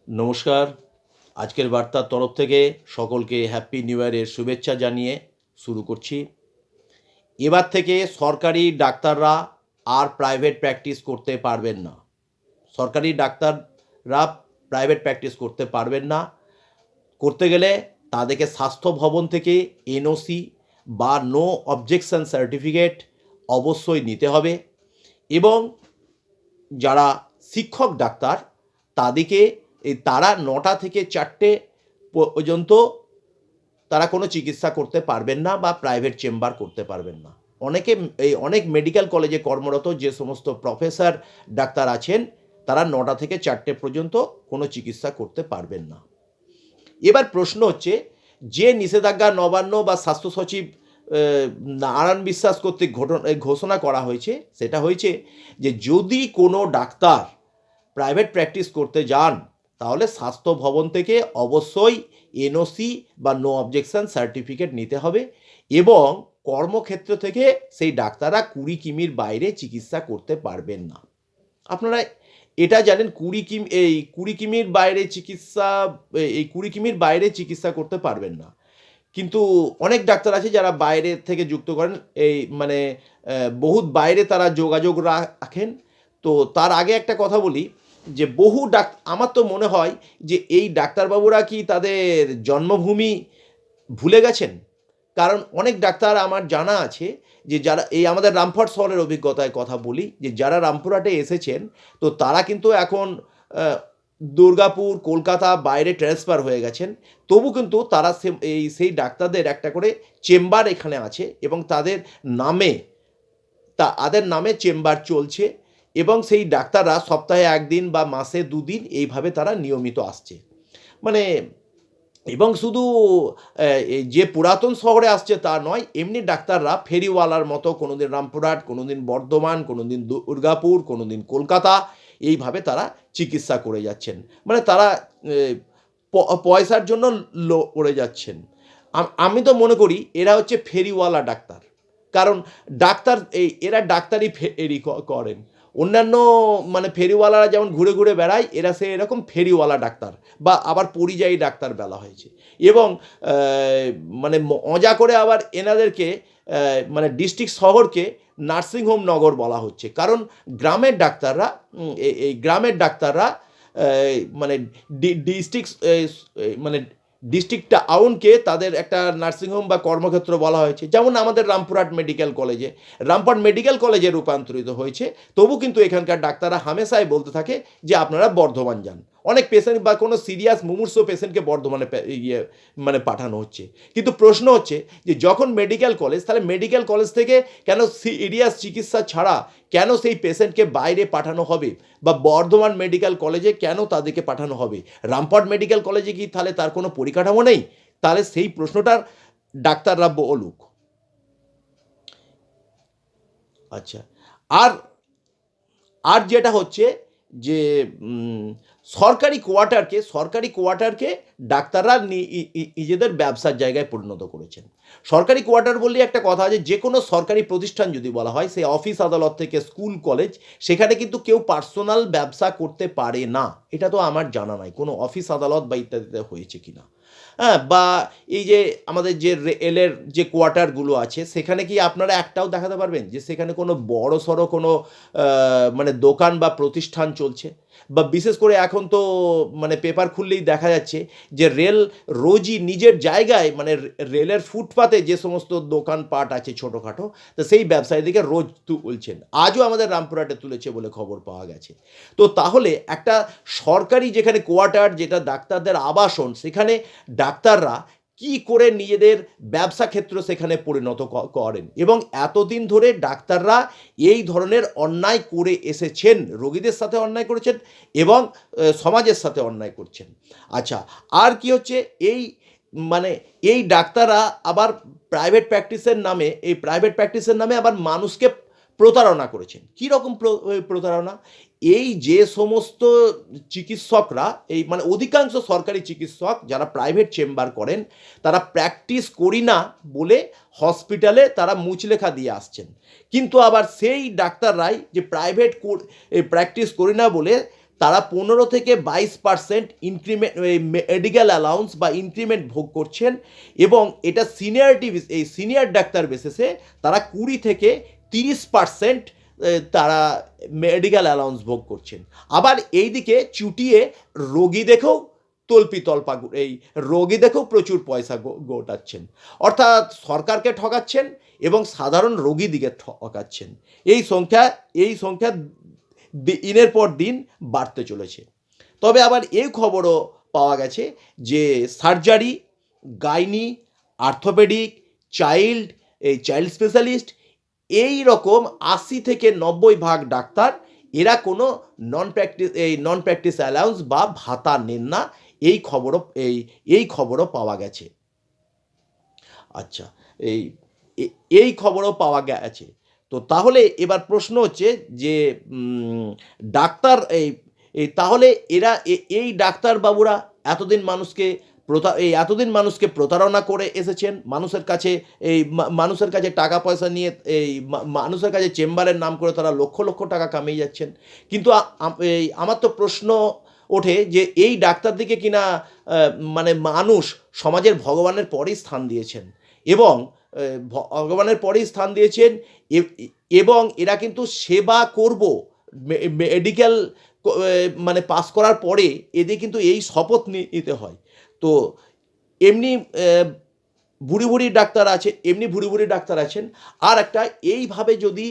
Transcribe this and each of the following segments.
নমস্কার। আজকের বার্তার তরফ থেকে সকলকে হ্যাপি নিউ ইয়ারের শুভেচ্ছা জানিয়ে শুরু করছি। এবার থেকে সরকারি ডাক্তাররা আর প্রাইভেট প্র্যাকটিস করতে পারবেন না। সরকারি ডাক্তাররা প্রাইভেট প্র্যাকটিস করতে পারবেন না। করতে গেলে তাদেরকে স্বাস্থ্য ভবন থেকে এনওসি বা নো অবজেকশন সার্টিফিকেট অবশ্যই নিতে হবে এবং যারা শিক্ষক ডাক্তার তাদেরকে তারা 9টা থেকে 4টে পর্যন্ত তারা কোনো চিকিৎসা করতে পারবেন না বা প্রাইভেট চেম্বার করতে পারবেন না। অনেক মেডিকেল কলেজে কর্মরত যে সমস্ত প্রফেসর ডাক্তার আছেন তারা 9টা থেকে 4টে পর্যন্ত কোনো চিকিৎসা করতে পারবেন না। এবার প্রশ্ন হচ্ছে, যে নিষেধাজ্ঞা নবান্ন বা স্বাস্থ্য সচিব নারায়ণ বিশ্বাস কর্তৃক ঘোষণা করা হয়েছে, সেটা হয়েছে যে যদি কোনো ডাক্তার প্রাইভেট প্র্যাকটিস করতে যান তাহলে স্বাস্থ্য ভবন থেকে অবশ্যই এনওসি বা নো অবজেকশন সার্টিফিকেট নিতে হবে এবং কর্মক্ষেত্র থেকে সেই ডাক্তাররা 20 কিমির বাইরে চিকিৎসা করতে পারবেন না। আপনারা এটা জানেন, 20 কিমির বাইরে চিকিৎসা করতে পারবেন না। কিন্তু অনেক ডাক্তার আছে যারা বাইরে থেকে যুক্ত করেন, বহুত বাইরে তারা যোগাযোগ রাখেন। তো তার আগে একটা কথা বলি যে আমার তো মনে হয় যে এই ডাক্তারবাবুরা কি তাদের জন্মভূমি ভুলে গেছেন? কারণ অনেক ডাক্তার আমার জানা আছে যে যারা আমাদের রামপুরহাট শহরের অভিজ্ঞতায় কথা বলি, যে যারা রামপুরহাটে এসেছেন তো তারা কিন্তু এখন দুর্গাপুর, কলকাতা বাইরে ট্রান্সফার হয়ে গেছেন। তবু কিন্তু তারা সেই ডাক্তারদের একটা করে চেম্বার এখানে আছে এবং তাদের নামে চেম্বার চলছে এবং সেই ডাক্তাররা সপ্তাহে 1 দিন বা মাসে 2 দিন এইভাবে তারা নিয়মিত আসছে। মানে এবং শুধু যে পুরাতন শহরে আসছে তা নয়, এমনি ডাক্তাররা ফেরিওয়ালার মতো কোনোদিন রামপুরহাট, কোনোদিন বর্ধমান, কোনোদিন দুর্গাপুর, কোনোদিন কলকাতা, এইভাবে তারা চিকিৎসা করে যাচ্ছেন। মানে তারা পয়সার জন্য লড়ে যাচ্ছেন। আমি তো মনে করি এরা হচ্ছে ফেরিওয়ালা ডাক্তার। কারণ এরা ডাক্তারি ফেরি করেন। অন্যান্য ফেরিওয়ালারা যেমন ঘুরে ঘুরে বেড়ায়, এরা এরকম ফেরিওয়ালা ডাক্তার বা আবার পরিযায়ী ডাক্তার বলা হয়েছে। এবং মজা করে আবার এনাদেরকে ডিস্ট্রিক্ট শহরকে নার্সিংহোম নগর বলা হচ্ছে। কারণ গ্রামের ডাক্তাররা ডিস্ট্রিক্ট টাউনকে তাদের একটা নার্সিংহোম বা কর্মক্ষেত্র বলা হয়েছে। যেমন আমাদের রামপুরহাট মেডিকেল কলেজে রূপান্তরিত হয়েছে। তবু কিন্তু এখানকার ডাক্তাররা হামেশাই বলতে থাকে যে আপনারা বর্ধমান যান। অনেক পেশেন্ট বা কোনো সিরিয়াস মুমূর্ষ পেশেন্টকে বর্ধমানে পাঠানো হচ্ছে। কিন্তু প্রশ্ন হচ্ছে যে যখন মেডিকেল কলেজ, তাহলে মেডিকেল কলেজ থেকে কেন সিরিয়াস চিকিৎসা ছাড়া কেন সেই পেশেন্টকে বাইরে পাঠানো হবে বা বর্ধমান মেডিকেল কলেজে কেন তাদেরকে পাঠানো হবে? রামপুরহাট মেডিকেল কলেজে কি তাহলে তার কোনো পরিকাঠামো নেই? তাহলে সেই প্রশ্নটার ডাক্তাররা বলুক। আচ্ছা, আর যেটা হচ্ছে যে সরকারি কোয়ার্টারকে ডাক্তাররা নিজেদের ব্যবসার জায়গায় পরিণত করেছেন। সরকারি কোয়ার্টার বললে একটা কথা আছে, যে কোনো সরকারি প্রতিষ্ঠান যদি বলা হয়, সে অফিস আদালত থেকে স্কুল কলেজ, সেখানে কিন্তু কেউ পার্সোনাল ব্যবসা করতে পারে না। এটা তো আমার জানা নাই কোনো অফিস আদালত বা ইত্যাদিতে হয়েছে কিনা। হ্যাঁ, বা এই যে আমাদের যে রেলের যে কোয়ার্টারগুলো আছে, সেখানে কি আপনারা একটাও দেখাতে পারবেন যে সেখানে কোনো বড় সড়ো কোনো দোকান বা প্রতিষ্ঠান চলছে? বা বিশেষ করে এখন তো পেপার খুললেই দেখা যাচ্ছে যে রেল রোজই নিজের জায়গায় রেলের ফুটপাতে যে সমস্ত দোকানপাট আছে ছোটোখাটো, তো সেই ব্যবসায়ীদেরকে রোজ তুলছেন। আজও আমাদের রামপুরহাটে তুলেছে বলে খবর পাওয়া গেছে। তো তাহলে একটা সরকারি যেখানে কোয়ার্টার, যেটা ডাক্তারদের আবাসন, সেখানে ডাক্তাররা কি করে নিজেদের ব্যবসা ক্ষেত্র সেখানে পরিণত করেন? এবং এতদিন ধরে ডাক্তাররা এই ধরনের অন্যায় করে এসেছেন, রোগীদের সাথে অন্যায় করেছেন এবং সমাজের সাথে অন্যায় করছেন। আচ্ছা, আর কি হচ্ছে, এই ডাক্তাররা আবার প্রাইভেট প্র্যাকটিসের নামে আবার মানুষকে প্রতারণা করেছেন। কী রকম প্রতারণা? এই যে সমস্ত চিকিৎসকরা, অধিকাংশ সরকারি চিকিৎসক যারা প্রাইভেট চেম্বার করেন, তারা প্র্যাকটিস করি না বলে হসপিটালে তারা মুচলেখা দিয়ে আসছেন। কিন্তু আবার সেই ডাক্তাররাই যে প্রাইভেট প্র্যাকটিস করি না বলে তারা 15 থেকে 22% ইনক্রিমেন্ট মেডিকেল অ্যালাউন্স বা ইনক্রিমেন্ট ভোগ করছেন, এবং এটা এই সিনিয়র ডাক্তার বেসিসে তারা 20 থেকে 30% তারা মেডিকেল অ্যালাউন্স ভোগ করছেন। আবার এইদিকে চুটিয়ে রোগী দেখেও এই রোগী দেখেও প্রচুর পয়সা গোটাচ্ছেন, অর্থাৎ সরকারকে ঠকাচ্ছেন এবং সাধারণ রোগীদিকে ঠকাচ্ছেন। এই সংখ্যা দিনের পর দিন বাড়তে চলেছে। তবে আবার এই খবরও পাওয়া গেছে যে surgery, gynae, orthopaedic, child specialist, এই রকম 80 থেকে 90 ভাগ ডাক্তার এরা কোনো নন প্র্যাকটিস অ্যালাউন্স বা ভাতা নেন না, এই খবরও পাওয়া গেছে। আচ্ছা, এই খবরও পাওয়া গেছে। তো তাহলে এবার প্রশ্ন হচ্ছে যে ডাক্তার তাহলে এই ডাক্তারবাবুরা এতদিন মানুষকে প্রতারণা করে এসেছেন, মানুষের কাছে টাকা পয়সা নিয়ে মানুষের কাছে চেম্বারের নাম করে তারা লক্ষ লক্ষ টাকা কামিয়ে যাচ্ছেন। কিন্তু আমার তো প্রশ্ন ওঠে যে এই ডাক্তারদিকে কিনা মানে মানুষ সমাজের ভগবানের পরেই স্থান দিয়েছেন, এবং এবং এরা কিন্তু সেবা করব মেডিকেল মানে পাস করার পরে এদের কিন্তু এই শপথ নিতে হয়। তো এমনি ভুড়ি ভুড়ি ডাক্তার আছেন। আর একটা, এইভাবে যদি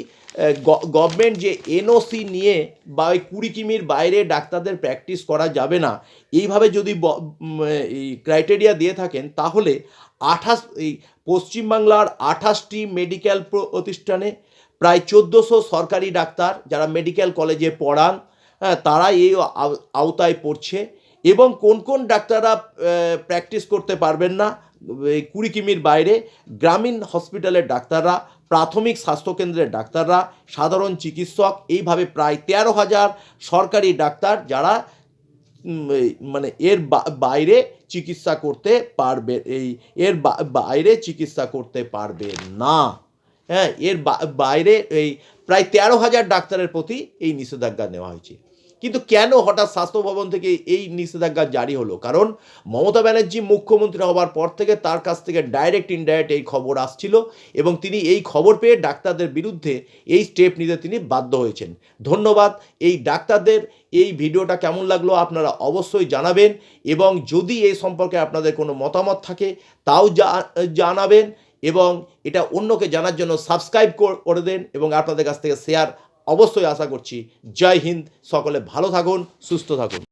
গভর্নমেন্ট যে এনওসি নিয়ে বা ওই 20 কিমির বাইরে ডাক্তারদের প্র্যাকটিস করা যাবে না, এইভাবে যদি এই ক্রাইটেরিয়া দিয়ে থাকেন, তাহলে পশ্চিমবাংলার 28টি মেডিকেল প্রতিষ্ঠানে প্রায় 1400 সরকারি ডাক্তার যারা মেডিকেল কলেজে পড়ান, তারা এই আওতায় পড়ছে। এবং কোন ডাক্তাররা প্র্যাকটিস করতে পারবেন না 20 কিমির বাইরে? গ্রামীণ হসপিটালের ডাক্তাররা, প্রাথমিক স্বাস্থ্যকেন্দ্রের ডাক্তাররা, সাধারণ চিকিৎসক, এইভাবে প্রায় 13,000 সরকারি ডাক্তার যারা মানে এর বাইরে চিকিৎসা করতে পারবে না। হ্যাঁ, এর বাইরে প্রায় 13,000 ডাক্তারের প্রতি এই নিষেধাজ্ঞা নেওয়া হয়েছে। কিন্তু কেন হঠাৎ স্বাস্থ্য ভবন থেকে এই নিষেধাজ্ঞা জারি হলো? কারণ মমতা ব্যানার্জি মুখ্যমন্ত্রী হওয়ার পর থেকে তার কাছ থেকে ডাইরেক্ট ইনডাইরেক্ট এই খবর আসছিল, এবং তিনি এই খবর পেয়ে ডাক্তারদের বিরুদ্ধে এই স্টেপ নিতে তিনি বাধ্য হয়েছেন। ধন্যবাদ। এই ডাক্তারদের এই ভিডিওটা কেমন লাগলো আপনারা অবশ্যই জানাবেন, এবং যদি এই সম্পর্কে আপনাদের কোনো মতামত থাকে তাও জানাবেন, এবং এটা অন্যকে জানার জন্য সাবস্ক্রাইব করে দেন, এবং আপনাদের কাছ থেকে শেয়ার অবশ্যই আশা করছি। জয় হিন্দ, সকলে ভালো থাকুন, সুস্থ থাকুন।